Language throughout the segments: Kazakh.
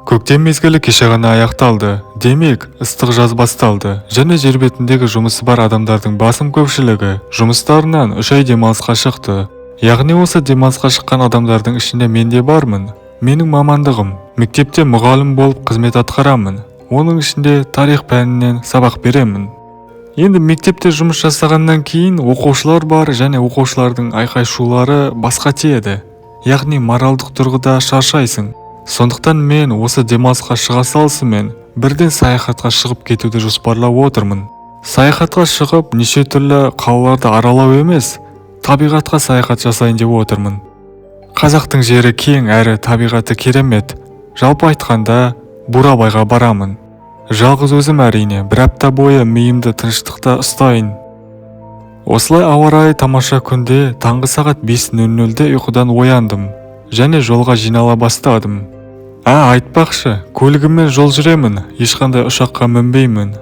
Көктем мезгілі кеше ғана аяқталды. Демек, ыстық жаз басталды. Және жер бетіндегі жұмысы бар адамдардың басым көпшілігі жұмыстарынан 3 ай демалысқа шықты. Яғни осы демалысқа шыққан адамдардың ішінде мен де бармын. Менің мамандығым мектепте мұғалім болып қызмет атқарамын. Оның ішінде тарих пәнінен сабақ беремін. Енді мектепте жұмыс жасағаннан кейін оқушылар бар және оқушылардың айқай-шулары басқа тиеді. Яғни моральдық тұрғыда шаршайсың. Сондықтан мен осы демалысқа шыға салысымен бірден саяхатқа шығып кетуді жоспарлап отырмын. Саяхатқа шығып неше түрлі қалаларды аралау емес, табиғатқа саяхат жасайын деп отырмын. Қазақтың жері кең әрі табиғаты керемет. Жалпы айтқанда Бурабайға барамын. Жалғыз өзім әрине, бір апта бойы миымды тыныштықта ұстайын. Осылай ауа райы тамаша күнде таңғы сағат 5:00-де ұйқыдан ояндым және жолға жинала бастадым. Айтпақшы, көлігіммен жол жүремін, ешқандай ұшаққа мінбеймін.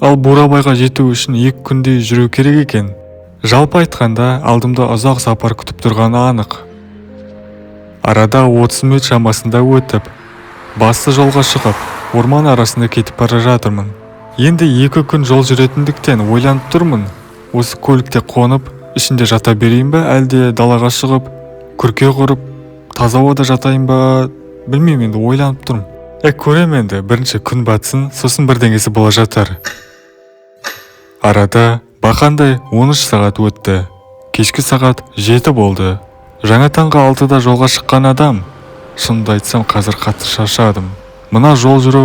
Ал Бурабайға жету үшін 2 күндей жүру керек екен. Жалпы айтқанда алдымда ұзақ сапар күтіп тұрғаны анық. Арада 30 минут шамасында өтіп, басты жолға шығып, орман арасында кетіп бара жатырмын. Енді 2 күн жол жүретіндіктен ойланып тұрмын. Осы көлікте қонып, ішінде жата берейін ба, әлде далаға шығып, күрке құрып, таза ауада жатайын ба, білмеймін, енді ойланып тұрмын. Көрем енді, бірінші күн батсын, сосын бірдеңесі бола жатар. Арада бақандай 13 сағат өтті. Кешкі сағат 7 болды. Жаңа таңғы 6-да жолға шыққан адам. Шынымды айтсам, қазір қатты шаршадым. Мына жол жүру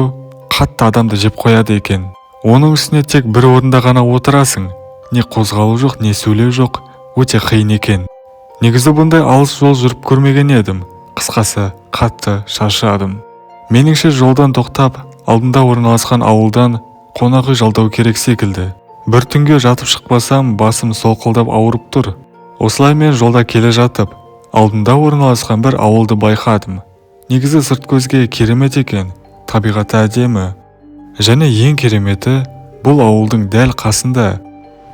қатты адамды жеп қояды екен. Оның үстіне тек бір орында ғана отырасың. Не қозғалу жоқ, не сөйлеу жоқ, өте қиын екен. Негізі бұндай алыс жол жүріп көрмеген едім. Қысқасы, қатты шаршадым. Меніңше жолдан тоқтап, алдында орналасқан ауылдан қонақ үй жалдау керек секілді. Бір түнге жатып шықпасам, басым солқылдап ауырып тұр. Осылай мен жолда келе жатып, алдында орналасқан бір ауылды байқадым. Негізі сырт көзге керемет екен, табиғаты әдемі. Және ең кереметі, бұл ауылдың дәл қасында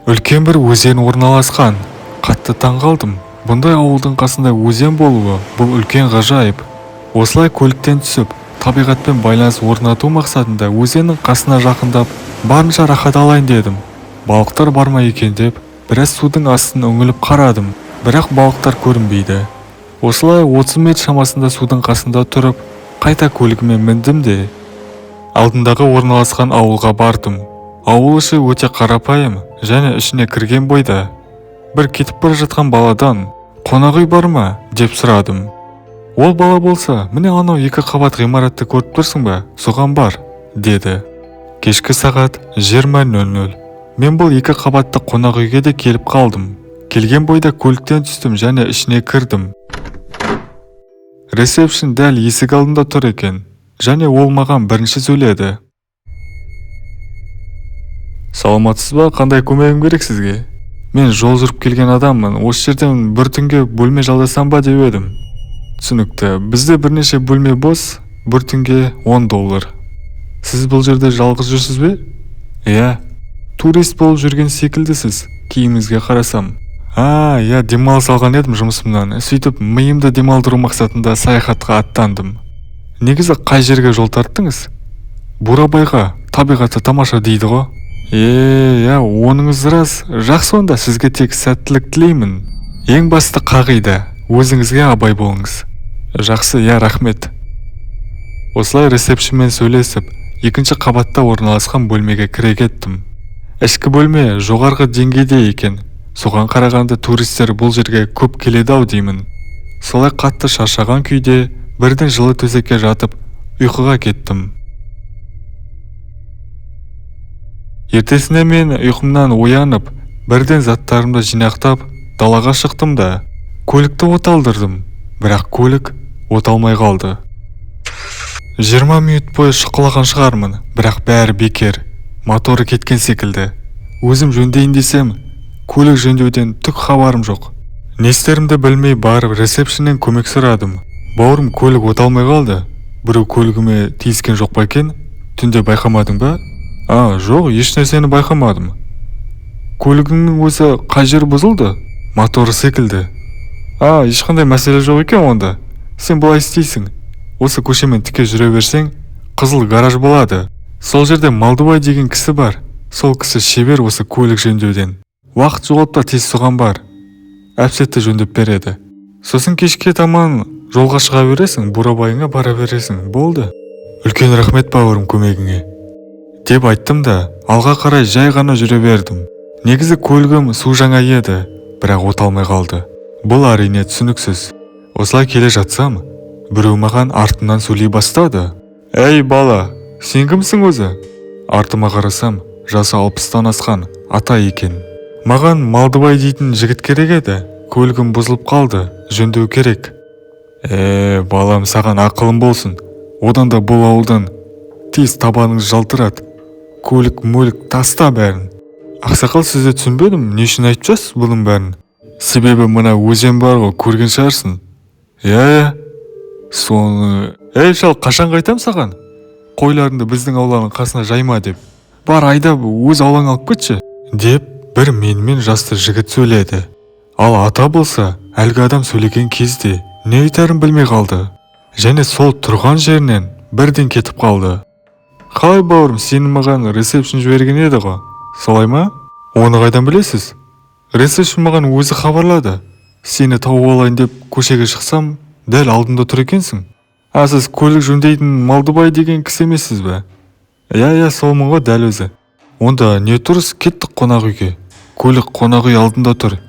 үлкен бір өзен орналасқан. Қатты таңғалдым. Бұндай ауылдың қасында өзен болуы бұл үлкен ғажайып. Осылай көліктен түсіп, табиғатпен байланыс орнату мақсатында өзеннің қасына жақындап, барынша рахат алайын дедім. Балықтар бар ма екен деп, біраз судың астын үңіліп қарадым, бірақ балықтар көрінбейді. Осылай 30 метр шамасында судың қасында тұрып, қайта көлігіме міндім де, алдындағы орналасқан ауылға бардым. Ауыл іші өте қарапайым және ішіне кірген бойда бір кетіп бара жатқан баладан «Қонақ үй бар ма?» деп сұрадым. Ол бала болса, «Міне анау 2 қабат ғимаратты көріп тұрсың ба? Соған бар», деді. Кешкі сағат 20:00. Мен бұл 2 қабатты қонақ үйге де келіп қалдым. Келген бойда көліктен түстім және ішіне кірдім. Ресепшн дәл есік алдында тұр екен, және ол маған бірінші сөйледі. «Саламатсыз ба, қандай көмегім керек сізге? Мен жол жүріп келген адаммын, осы жерден бір түнге бөлме жалдасам ба деп едім». Түсінікті, бізде бірнеше бөлме бос, бір түнге $10. Сіз бұл жерде жалғыз жүрсіз бе? Иә, турист болып жүрген секілдісіз, киіміңізге қарасам. Иә, демалыс алған едім жұмысымнан, сөйтіп миымды демалдыру мақсатында саяхатқа аттандым. Негізі қай жерге жол тарттыңыз? Бурабайға, табиғаты тамаша дейді ғой. Оныңыз рас, жақсы онда, сізге тек сәттілік тілеймін. Ең басты қағида, өзіңізге абай болыңыз. Жақсы, рахмет. Осылай ресепшнмен сөйлесіп, 2-ші қабатта орналасқан бөлмеге кіре кеттім. Ішкі бөлме жоғарғы деңгейде екен. Соған қарағанда туристер бұл жерге көп келеді-ау деймін. Солай қатты шаршаған күйде бірден жылы төсекке жатып, ұйқыға кеттім. Ертесіне мен ұйқымнан оянып, бірден заттарымды жинақтап, далаға шықтым да, көлікті оталдырдым. Бірақ көлік оталмай қалды. 20 минут бойы шұқылаған шығармын, бірақ бәрі бекер. Моторы кеткен секілді. Өзім жөндейін десем, көлік жөндеуден түк хабарым жоқ. Не істерімді білмей барып ресепшннен көмек сұрадым. Бауырым, көлік оталмай қалды. Біреу көлігіме тиіскен жоқ па екен? Түнде байқамадың ба? Жоқ, ешнәрсені байқамадым. Көлігіңнің өзі қай жері бұзылды? Моторы секілді. Ешқандай мәселе жоқ екен онда. Сен былай істейсің. Осы көшемен тіке жүре берсең, қызыл гараж болады. Сол жерде Малдыбай деген кісі бар. Сол кісі шебер осы көлік жөндеуден. Уақыт жоғалып та тез соған бар. Әп-сәтте жөндеп береді. Сосын кешке таман жолға шыға бересің, бурабайыңа бара бересің. Болды. Үлкен рахмет бауырым көмегіңе. Деп айттым да, алға қарай жай ғана жүре бердім. Негізі көлігім су жаңа еді, бірақ от алмай қалды. Бұл әрине түсініксіз. Осылай келе жатсам, біреу маған артымнан сөйлей бастады. Әй бала, сен кімсің өзі? Артыма қарасам, жасы 60-тан асқан ата екен. Маған Малдыбай дейтін жігіт керек еді. Көлігім бұзылып қалды, жөндеу керек. Балам, саған ақылым болсын. Одан да бұл ауылдан тез табаныңыз жалтырат. Көлік таста бәрін. Ақсақал, сізді түсінбедім, не үшін айтып жатсыз бұның бәрін? Себебі мына өзен бар ғой, көрген шығарсың. Соны... Шал, қашан қайтам саған? Қойларыңды біздің ауланың қасына жайма деп. Бар айда өз аулаң алып кетші. Деп бір менімен жасты жігіт сөйледі. Ал ата болса, әлгі адам сөйлеген кезде не айтарын білмей қалды. Және сол тұрған жерінен бірден кетіп қалды. Қалай бауырым, сені маған ресепшн жіберген еді ғой? Солай ма? Оны қайдан білесіз? Ресепшн маған өзі хабарлады. Сені тауып алайын деп көшеге шықсам, дәл алдында тұр екенсің. Сіз көлік жөндейтін Малдыбай деген кісі емессіз бе? Солмын ғой, дәл өзі. Онда не тұрыс, кеттік қонақ үйге. Көлік қонақ үй алдында тұр.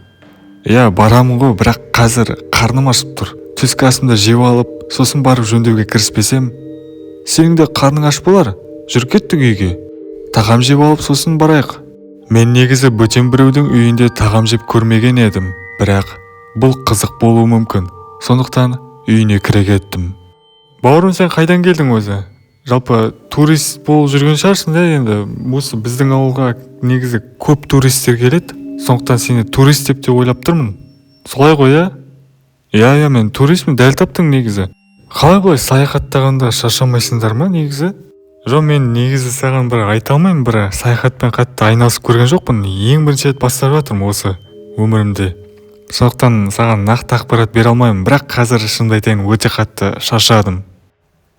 Барамын ғой, бірақ қазір қарным ашып тұр. Түскі асымда жеп алып, сосын барып жөндеуге кіріспесем, сенің де қарның аш болар. Жүр кеттік үйге. Тағам жеп алып сосын барайық. Мен негізі бөтен біреудің үйінде тағам жеп көрмеген едім, бірақ бұл қызық болуы мүмкін. Сондықтан үйіне кіре кеттім. Бауырым, сен қайдан келдің өзі? Жалпы турист болып жүрген шығарсың да енді. Осы біздің ауылға негізі көп туристер келеді. Сондықтан сені турист деп те ойлап тұрмын. Солай ғой, мен туристмін, дәл таптың негізі. Қалай бұлай саяхаттағанда шаршамайсыңдар ма негізі? Жоқ, мен негізі саған бір айта алмаймын, бір саяхатпен қатты айналысып көрген жоқпын. Ең бірінші рет бастап жатырмын осы өмірімде. Сондықтан саған нақты ақпарат бере алмаймын, бірақ қазір шынымды айтайын, өте қатты шаршадым.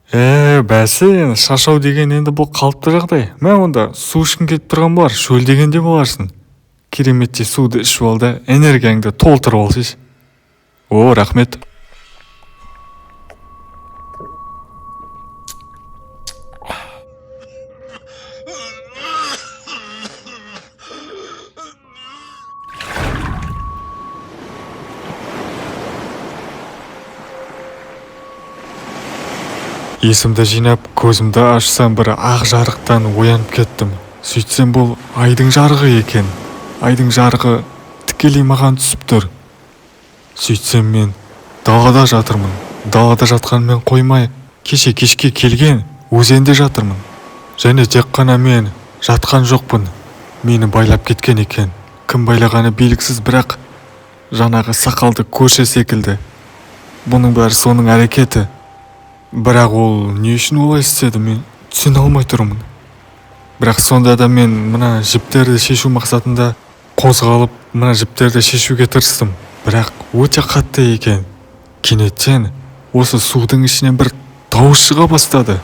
Бәсе, шаршау деген енді бұл қалыпты жағдай. Онда су ішкің келіп тұрған болар, шөлдегенде боларсың. Кереметте суды ішіп ал да энергияңды толтырып алшы. Рахмет. Есімді жинап, көзімді ашсам, бір ақ жарықтан оянып кеттім. Сөйтсем, бұл айдың жарығы екен. Айдың жарығы тікелей маған түсіп тұр. Сөйтсем, мен далада жатырмын. Далада жатқанмен қоймай, кешке келген өзенде жатырмын. Және тек қана мен жатқан жоқпын. Мені байлап кеткен екен. Кім байлағаны белгісіз, бірақ жаңағы сақалды көрші секілді. Бұның бәрі соның әрекеті. Бірақ ол не үшін олай істеді, мен түсіне алмай тұрмын. Бірақ сонда да мен мына жіптерді шешу мақсатында қозғалып, мына жіптерді шешуге тырыстым. Бірақ өте қатты екен. Кенеттен осы судың ішінен бір дауыс шыға бастады.